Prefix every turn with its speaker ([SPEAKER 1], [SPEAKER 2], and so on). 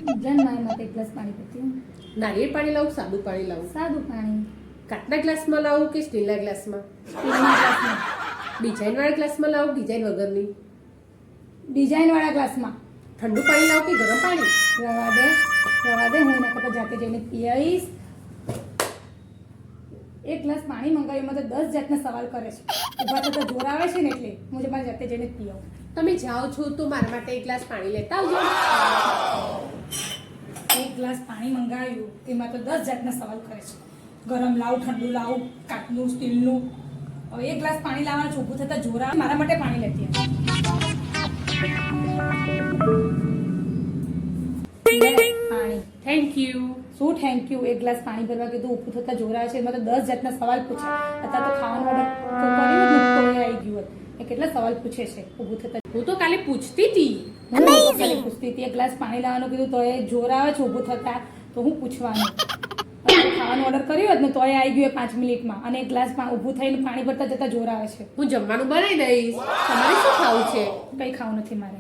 [SPEAKER 1] જન મારા માટે એક ગ્લાસ પાણી પીતી.
[SPEAKER 2] નારિયેળ પાણી લાવું, સાદું પાણી લાવું?
[SPEAKER 1] સાદું પાણી.
[SPEAKER 2] કાચના ગ્લાસમાં લાવું કે સ્ટીલના ગ્લાસમાં?
[SPEAKER 1] સ્ટીલના ગ્લાસમાં.
[SPEAKER 2] ડિઝાઇનવાળા ગ્લાસમાં લાવું, ડિઝાઇન વગરની?
[SPEAKER 1] ડિઝાઇનવાળા ગ્લાસમાં.
[SPEAKER 2] ઠંડુ પાણી લાવું કે ગરમ પાણી?
[SPEAKER 1] રવા દે હું એના કરતાં જાતે જઈને પી આવીશ. એક ગ્લાસ પાણી મંગાવ્યું તો 10 જાતના સવાલ કરે છે. ઉભા થતા જોર આવે છે ને એટલે હું મારે જાતે જઈને પી આવું.
[SPEAKER 2] તમે જાઓ છો તો મારા માટે એક ગ્લાસ પાણી લેતા આવજો.
[SPEAKER 1] એક ગ્લાસ પાણી મંગાવ્યું એમાં તો 10 જાતના સવાલ કરે છે. ગરમ લાવું, ઠંડુ લાવું, કાચનું, સ્ટીલનું. હવે એક ગ્લાસ પાણી લાવવાનું છે, ઊભું થતા જોર આવે. મારા માટે પાણી લેતી આવે. પાણી.
[SPEAKER 2] Thank you.
[SPEAKER 1] શું થેન્ક યુ? એક ગ્લાસ પાણી ભરવા કીધું, ઊભું થતા જોર આવે છે. એમાં તો 10 જાતના સવાલ પૂછે. અત્યારે તો ખાવાનું ઓર્ડર કર્યું ને તો એ આવી ગયું હોત. એ કેટલા સવાલ પૂછે છે ઊભું થતા.
[SPEAKER 2] હું તો કાલે પૂછતી હતી.
[SPEAKER 1] હું કાલે પૂછતી હતી. એક ગ્લાસ પાણી લાવવાનું કીધું તો એ જોર આવે છે ઊભું થતા, તો હું પૂછવાનું. ખાવાનું ઓર્ડર કર્યું હોત ને તો એ આવી ગયું 5 મિનિટમાં, અને એક ગ્લાસ ઊભું થઈને પાણી ભરતા જતા જોર આવે છે.
[SPEAKER 2] હું જમવાનું બનાવી દઈશ. તમારે શું ખાવું છે?
[SPEAKER 1] કંઈ ખાવું નથી મારે.